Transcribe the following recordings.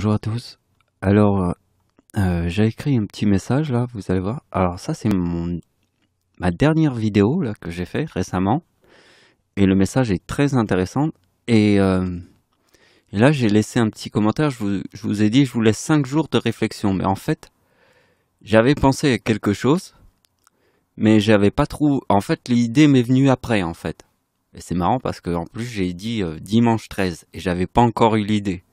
Bonjour à tous. Alors, j'ai écrit un petit message là, vous allez voir. Alors ça, c'est ma dernière vidéo là que j'ai fait récemment, et le message est très intéressant. Et là, j'ai laissé un petit commentaire. Je vous ai dit, je vous laisse 5 jours de réflexion. Mais en fait, j'avais pensé à quelque chose, mais j'avais pas trop. En fait, l'idée m'est venue après, en fait. Et c'est marrant parce que en plus, j'ai dit dimanche 13 et j'avais pas encore eu l'idée.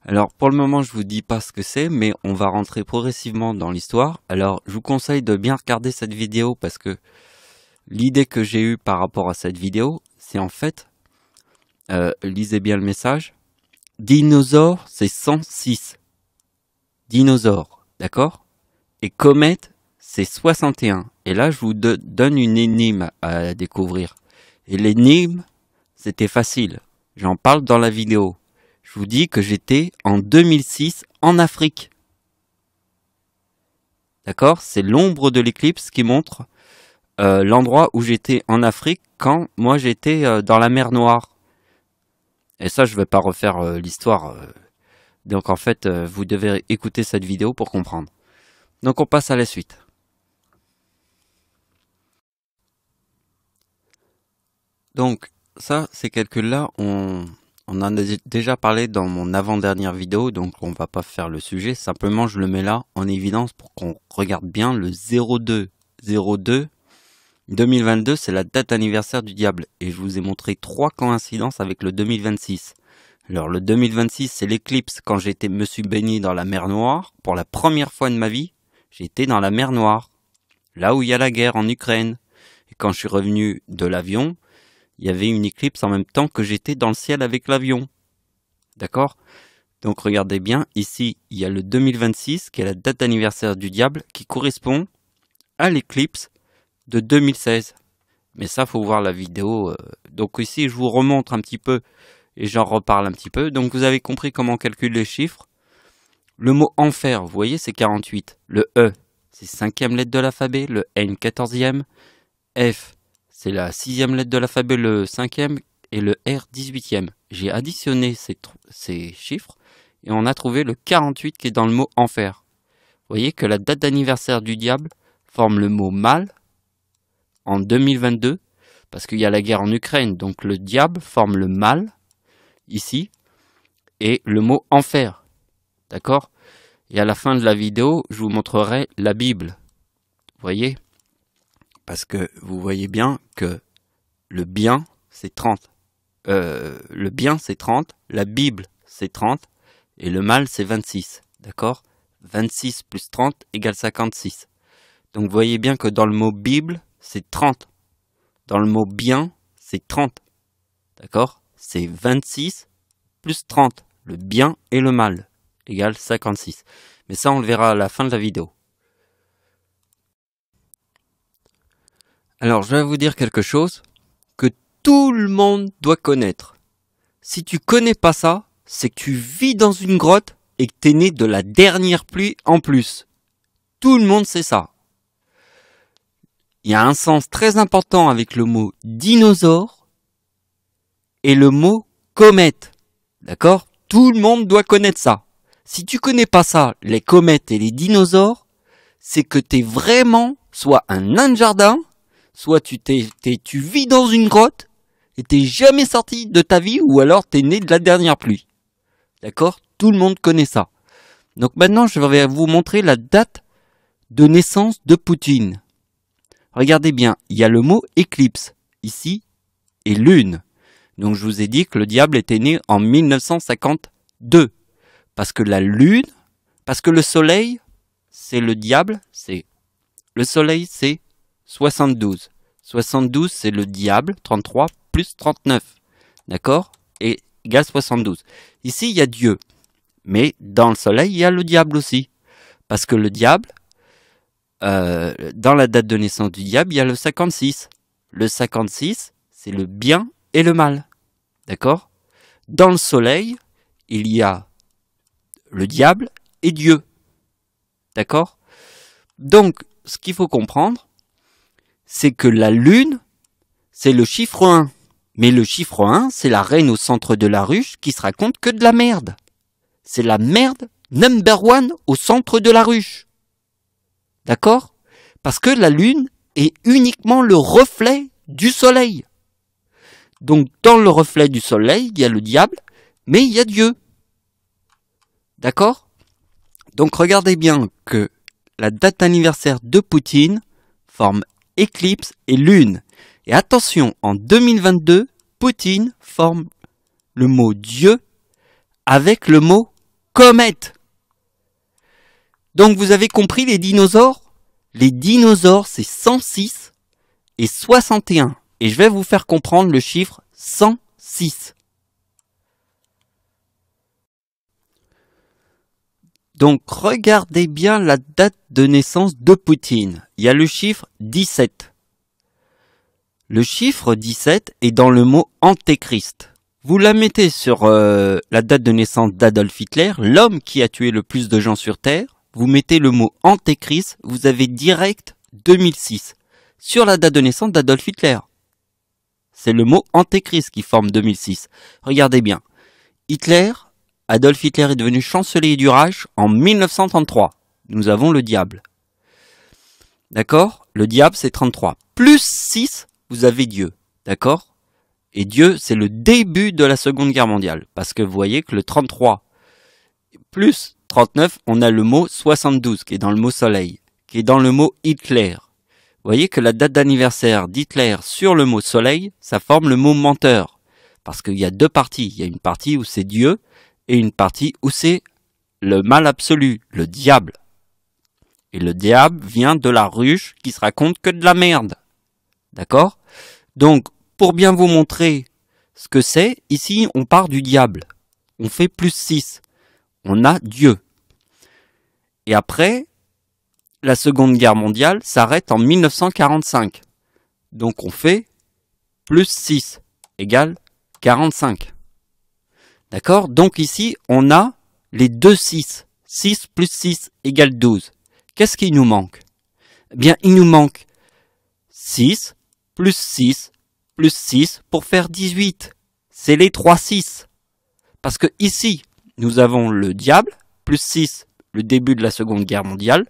Alors pour le moment je vous dis pas ce que c'est, mais on va rentrer progressivement dans l'histoire. Alors je vous conseille de bien regarder cette vidéo parce que l'idée que j'ai eue par rapport à cette vidéo, c'est en fait, lisez bien le message, dinosaure c'est 106, dinosaure, d'accord? Et comète c'est 61. Et là je vous donne une énigme à découvrir. Et l'énigme, c'était facile, j'en parle dans la vidéo. Je vous dis que j'étais en 2006 en Afrique. D'accord? C'est l'ombre de l'éclipse qui montre l'endroit où j'étais en Afrique quand moi j'étais dans la mer Noire. Et ça, je ne vais pas refaire l'histoire. Donc en fait, vous devez écouter cette vidéo pour comprendre. Donc on passe à la suite. Donc ça, ces calculs-là, on en a déjà parlé dans mon avant-dernière vidéo, donc on va pas faire le sujet. Simplement, je le mets là en évidence pour qu'on regarde bien le 02/02 2022, c'est la date anniversaire du diable. Et je vous ai montré 3 coïncidences avec le 2026. Alors le 2026, c'est l'éclipse quand me suis baigné dans la mer Noire. Pour la première fois de ma vie, j'étais dans la mer Noire, là où il y a la guerre en Ukraine. Et quand je suis revenu de l'avion, il y avait une éclipse en même temps que j'étais dans le ciel avec l'avion. D'accord? Donc regardez bien, ici, il y a le 2026, qui est la date d'anniversaire du diable, qui correspond à l'éclipse de 2016. Mais ça, faut voir la vidéo. Donc ici, je vous remontre un petit peu et j'en reparle un petit peu. Donc vous avez compris comment on calcule les chiffres. Le mot enfer, vous voyez, c'est 48. Le E, c'est 5e lettre de l'alphabet. Le N, 14e. F, c'est la 6e lettre de l'alphabet, le 5e, et le R, 18e. J'ai additionné ces chiffres et on a trouvé le 48 qui est dans le mot enfer. Vous voyez que la date d'anniversaire du diable forme le mot mal en 2022, parce qu'il y a la guerre en Ukraine, donc le diable forme le mal, ici, et le mot enfer. D'accord? Et à la fin de la vidéo, je vous montrerai la Bible. Vous voyez? Parce que vous voyez bien que le bien, c'est 30. Le bien, c'est 30. La Bible, c'est 30. Et le mal, c'est 26. D'accord? 26 plus 30 égale 56. Donc vous voyez bien que dans le mot Bible, c'est 30. Dans le mot bien, c'est 30. D'accord? C'est 26 plus 30. Le bien et le mal égale 56. Mais ça, on le verra à la fin de la vidéo. Alors, je vais vous dire quelque chose que tout le monde doit connaître. Si tu connais pas ça, c'est que tu vis dans une grotte et que tu es né de la dernière pluie en plus. Tout le monde sait ça. Il y a un sens très important avec le mot dinosaure et le mot comète. D'accord? Tout le monde doit connaître ça. Si tu connais pas ça, les comètes et les dinosaures, c'est que tu es vraiment soit un nain de jardin, soit tu vis dans une grotte et t'es jamais sorti de ta vie, ou alors t'es né de la dernière pluie. D'accord? Tout le monde connaît ça. Donc maintenant, je vais vous montrer la date de naissance de Poutine. Regardez bien, il y a le mot éclipse ici et lune. Donc je vous ai dit que le diable était né en 1952. Parce que la lune, parce que le soleil, c'est le diable, le soleil c'est 72. 72 c'est le diable, 33 plus 39. D'accord? Et égale 72. Ici il y a Dieu. Mais dans le soleil il y a le diable aussi. Parce que le diable, dans la date de naissance du diable, il y a le 56. Le 56, c'est le bien et le mal. D'accord? Dans le soleil, il y a le diable et Dieu. D'accord? Donc, ce qu'il faut comprendre, c'est que la lune, c'est le chiffre 1. Mais le chiffre 1, c'est la reine au centre de la ruche qui se raconte que de la merde. c'est la merde number one au centre de la ruche. D'accord? Parce que la Lune est uniquement le reflet du Soleil. Donc dans le reflet du Soleil, il y a le diable, mais il y a Dieu. D'accord? Donc regardez bien que la date d'anniversaire de Poutine forme éclipse et lune. Et attention, en 2022, Poutine forme le mot Dieu avec le mot comète. Donc vous avez compris les dinosaures? Les dinosaures, c'est 106 et 61. Et je vais vous faire comprendre le chiffre 106. Donc regardez bien la date de naissance de Poutine. Il y a le chiffre 17. Le chiffre 17 est dans le mot Antéchrist. Vous la mettez sur la date de naissance d'Adolf Hitler, l'homme qui a tué le plus de gens sur Terre. Vous mettez le mot Antéchrist, vous avez direct 2006. Sur la date de naissance d'Adolf Hitler. C'est le mot Antéchrist qui forme 2006. Regardez bien. Adolf Hitler est devenu chancelier du Reich en 1933. Nous avons le diable. D'accord? Le diable, c'est 33. Plus 6, vous avez Dieu. D'accord? Et Dieu, c'est le début de la Seconde Guerre mondiale. Parce que vous voyez que le 33 plus 39, on a le mot 72 qui est dans le mot soleil, qui est dans le mot Hitler. Vous voyez que la date d'anniversaire d'Hitler sur le mot soleil, ça forme le mot menteur. Parce qu'il y a deux parties. Il y a une partie où c'est Dieu et une partie où c'est le mal absolu, le diable. Et le diable vient de la ruche qui se raconte que de la merde. D'accord? Donc, pour bien vous montrer ce que c'est, ici on part du diable. On fait plus 6. On a Dieu. Et après, la Seconde Guerre mondiale s'arrête en 1945. Donc on fait plus 6 égale 45. D'accord? Donc ici, on a les deux 6. 6 plus 6 égale 12. Qu'est-ce qui nous manque? Eh bien, il nous manque 6 plus 6 plus 6 pour faire 18. C'est les 3 6. Parce que ici, nous avons le diable, plus 6, le début de la Seconde Guerre mondiale,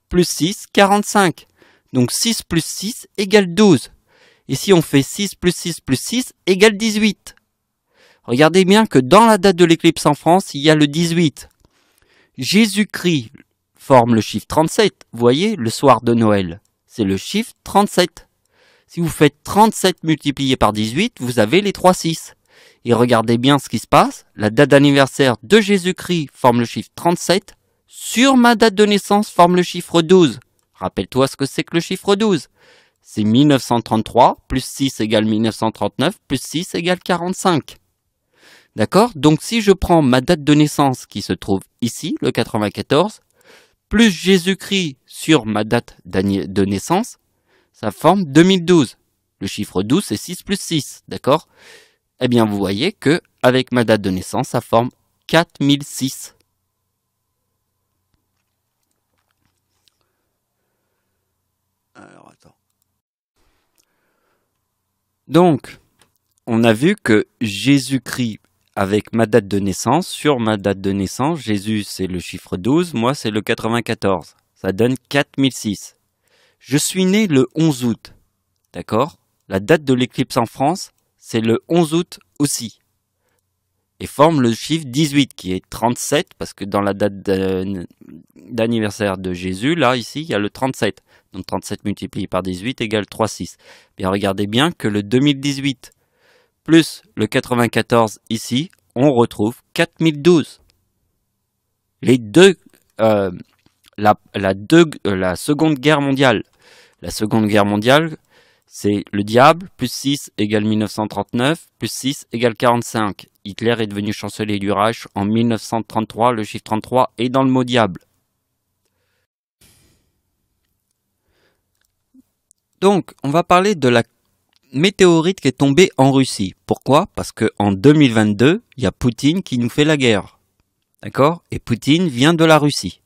plus 6, 45. Donc 6 plus 6 égale 12. Ici, on fait 6 plus 6 plus 6 égale 18. Regardez bien que dans la date de l'éclipse en France, il y a le 18. Jésus-Christ forme le chiffre 37. Vous voyez, le soir de Noël, c'est le chiffre 37. Si vous faites 37 multiplié par 18, vous avez les 3 6. Et regardez bien ce qui se passe. La date d'anniversaire de Jésus-Christ forme le chiffre 37. Sur ma date de naissance forme le chiffre 12. Rappelle-toi ce que c'est que le chiffre 12. C'est 1933, plus 6 égale 1939, plus 6 égale 45. D'accord? Donc si je prends ma date de naissance qui se trouve ici, le 94, plus Jésus-Christ sur ma date de naissance, ça forme 2012. Le chiffre 12, c'est 6 plus 6, d'accord? Eh bien, vous voyez que avec ma date de naissance, ça forme 4006. Alors, attends. Donc, on a vu que Jésus-Christ, avec ma date de naissance, sur ma date de naissance, Jésus, c'est le chiffre 12, moi, c'est le 94. Ça donne 4006. Je suis né le 11 août, d'accord? La date de l'éclipse en France, c'est le 11 août aussi. Et forme le chiffre 18 qui est 37 parce que dans la date d'anniversaire de Jésus, là, ici, il y a le 37. Donc 37 multiplié par 18 égale 3,6. Bien, regardez bien que le 2018 plus le 94 ici, on retrouve 4012. Les deux, la Seconde Guerre mondiale. La Seconde Guerre mondiale, c'est le diable, plus 6 égale 1939, plus 6 égale 45. Hitler est devenu chancelier du Reich en 1933, le chiffre 33 est dans le mot diable. Donc, on va parler de la météorite qui est tombée en Russie. Pourquoi? Parce qu'en 2022, il y a Poutine qui nous fait la guerre. D'accord? Et Poutine vient de la Russie.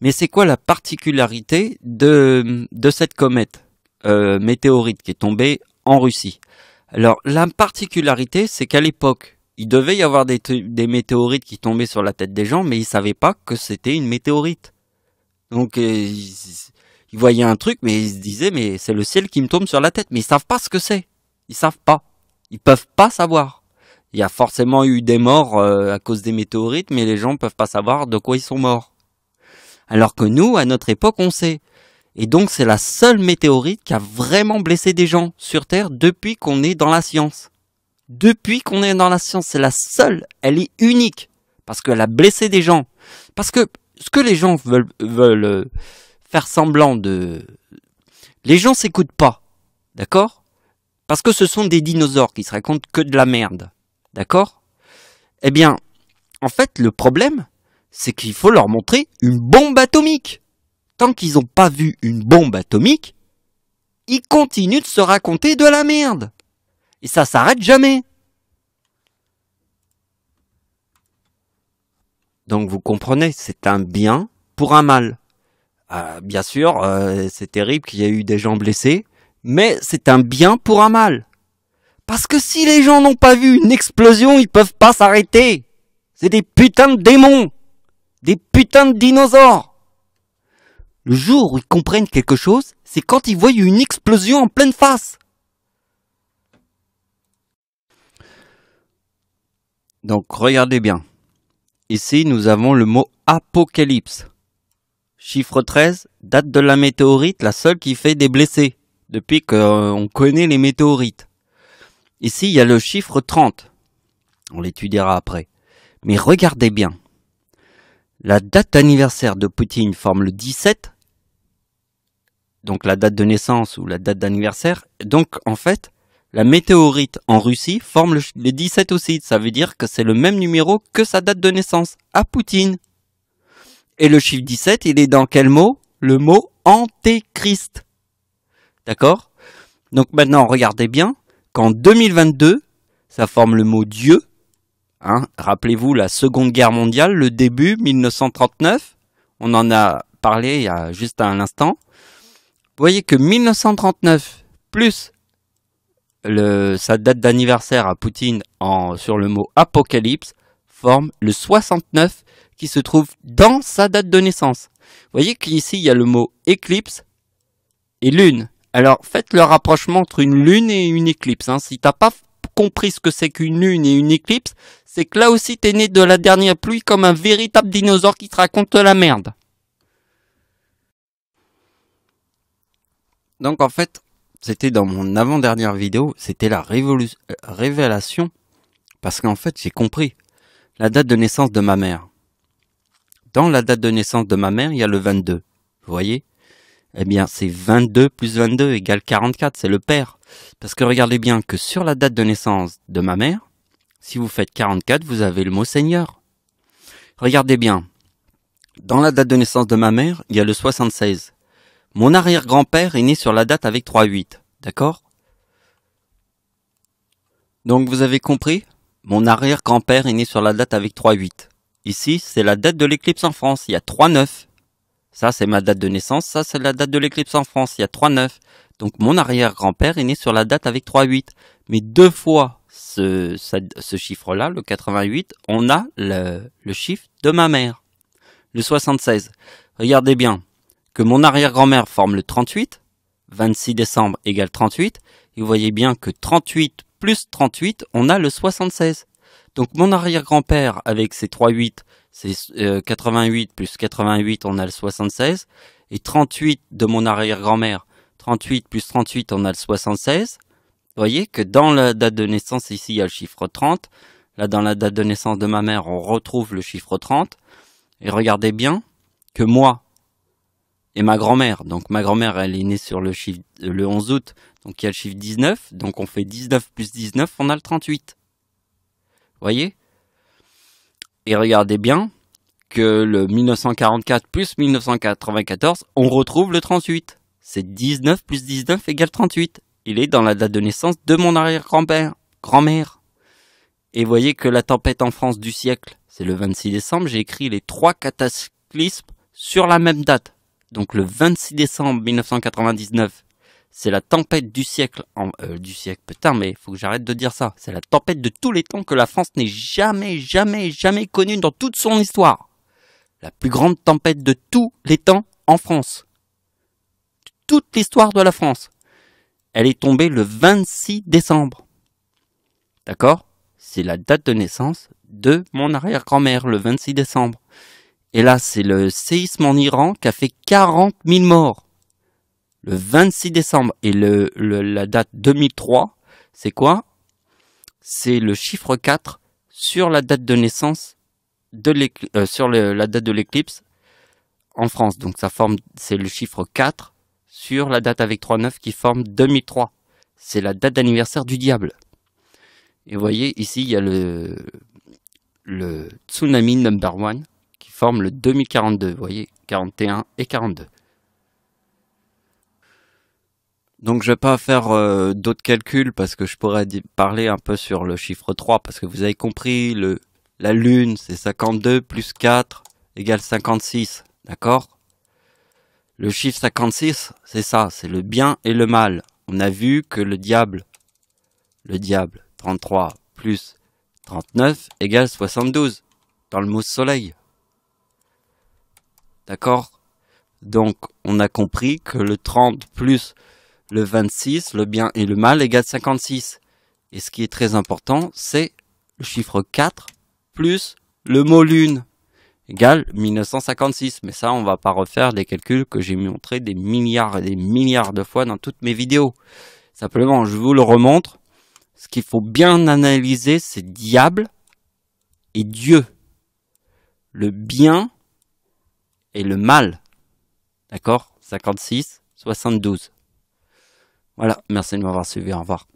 Mais c'est quoi la particularité de cette comète météorite qui est tombée en Russie? Alors, la particularité, c'est qu'à l'époque, il devait y avoir des météorites qui tombaient sur la tête des gens, mais ils savaient pas que c'était une météorite. Donc ils voyaient un truc, mais ils se disaient, mais c'est le ciel qui me tombe sur la tête. Mais ils savent pas ce que c'est. Ils savent pas. Ils peuvent pas savoir. Il y a forcément eu des morts à cause des météorites, mais les gens peuvent pas savoir de quoi ils sont morts. Alors que nous, à notre époque, on sait. Et donc c'est la seule météorite qui a vraiment blessé des gens sur Terre depuis qu'on est dans la science. Depuis qu'on est dans la science, c'est la seule. Elle est unique. Parce qu'elle a blessé des gens. Parce que ce que les gens veulent faire semblant de... Les gens s'écoutent pas. D'accord ? Parce que ce sont des dinosaures qui se racontent que de la merde. D'accord ? Eh bien, en fait, le problème, c'est qu'il faut leur montrer une bombe atomique. Tant qu'ils n'ont pas vu une bombe atomique, ils continuent de se raconter de la merde. Et ça s'arrête jamais. Donc vous comprenez, c'est un bien pour un mal. Bien sûr, c'est terrible qu'il y ait eu des gens blessés, mais c'est un bien pour un mal. Parce que si les gens n'ont pas vu une explosion, ils peuvent pas s'arrêter. C'est des putains de démons. Des putains de dinosaures. Le jour où ils comprennent quelque chose, c'est quand ils voient une explosion en pleine face. Donc regardez bien. Ici, nous avons le mot apocalypse. Chiffre 13, date de la météorite, la seule qui fait des blessés, depuis qu'on connaît les météorites. Ici, il y a le chiffre 30. On l'étudiera après. Mais regardez bien. La date d'anniversaire de Poutine forme le 17. Donc la date de naissance ou la date d'anniversaire. Donc en fait, la météorite en Russie forme le 17 aussi. Ça veut dire que c'est le même numéro que sa date de naissance, à Poutine. Et le chiffre 17, il est dans quel mot ? Le mot antéchrist. D'accord ? Donc maintenant, regardez bien qu'en 2022, ça forme le mot Dieu. Hein ? Rappelez-vous la Seconde Guerre mondiale, le début, 1939. On en a parlé il y a juste un instant. Vous voyez que 1939 plus sa date d'anniversaire à Poutine sur le mot apocalypse forme le 69 qui se trouve dans sa date de naissance. Vous voyez qu'ici il y a le mot éclipse et lune. Alors faites le rapprochement entre une lune et une éclipse. Hein. Si t'as pas compris ce que c'est qu'une lune et une éclipse, c'est que là aussi t'es né de la dernière pluie comme un véritable dinosaure qui te raconte de la merde. Donc en fait, c'était dans mon avant-dernière vidéo, c'était la révélation, parce qu'en fait j'ai compris la date de naissance de ma mère. Dans la date de naissance de ma mère, il y a le 22, vous voyez ? Eh bien c'est 22 plus 22 égale 44, c'est le père. Parce que regardez bien que sur la date de naissance de ma mère, si vous faites 44, vous avez le mot Seigneur. Regardez bien, dans la date de naissance de ma mère, il y a le 76. Mon arrière-grand-père est né sur la date avec 3-8, d'accord ? Donc vous avez compris ? Mon arrière-grand-père est né sur la date avec 3-8. Ici, c'est la date de l'éclipse en France, il y a 3-9. Ça, c'est ma date de naissance, ça, c'est la date de l'éclipse en France, il y a 3-9. Donc mon arrière-grand-père est né sur la date avec 3-8. Mais deux fois ce chiffre-là, le 88, on a le chiffre de ma mère, le 76. Regardez bien que mon arrière-grand-mère forme le 38, 26 décembre égale 38, et vous voyez bien que 38 plus 38, on a le 76. Donc mon arrière-grand-père avec ses 3-8, c'est 88 plus 88, on a le 76, et 38 de mon arrière-grand-mère, 38 plus 38, on a le 76. Vous voyez que dans la date de naissance, ici, il y a le chiffre 30. Là, dans la date de naissance de ma mère, on retrouve le chiffre 30. Et regardez bien que moi et ma grand-mère, donc ma grand-mère, elle est née sur le 11 août, donc il y a le chiffre 19. Donc on fait 19 plus 19, on a le 38. Vous voyez ? Et regardez bien que le 1944 plus 1994, on retrouve le 38. C'est 19 plus 19 égale 38. Il est dans la date de naissance de mon arrière-grand-père, grand-mère. Et vous voyez que la tempête en France du siècle, c'est le 26 décembre. J'ai écrit les 3 cataclysmes sur la même date. Donc le 26 décembre 1999, C'est la tempête du siècle. Du siècle, putain, mais faut que j'arrête de dire ça. C'est la tempête de tous les temps que la France n'ait jamais connue dans toute son histoire. La plus grande tempête de tous les temps en France. Toute l'histoire de la France. Elle est tombée le 26 décembre. D'accord? C'est la date de naissance de mon arrière-grand-mère, le 26 décembre. Et là, c'est le séisme en Iran qui a fait 40 000 morts. Le 26 décembre. Et la date 2003, c'est quoi? C'est le chiffre 4 sur la date de naissance sur la date de l'éclipse en France. Donc c'est le chiffre 4 sur la date avec 3,9 qui forme 2003. C'est la date d'anniversaire du diable. Et vous voyez, ici, il y a le tsunami number 1 qui forme le 2042. Vous voyez, 41 et 42. Donc je vais pas faire d'autres calculs parce que je pourrais parler un peu sur le chiffre 3 parce que vous avez compris, la lune c'est 52 plus 4 égale 56, d'accord? Le chiffre 56, c'est ça, c'est le bien et le mal. On a vu que le diable, 33 plus 39 égale 72 dans le mot soleil. D'accord? Donc on a compris que le 30 plus le 26, le bien et le mal égale 56. Et ce qui est très important, c'est le chiffre 4 plus le mot lune égale 1956. Mais ça, on va pas refaire des calculs que j'ai montré des milliards et des milliards de fois dans toutes mes vidéos. Simplement, je vous le remontre. Ce qu'il faut bien analyser, c'est diable et Dieu. Le bien et le mal. D'accord? 56, 72. Voilà, merci de m'avoir suivi, au revoir.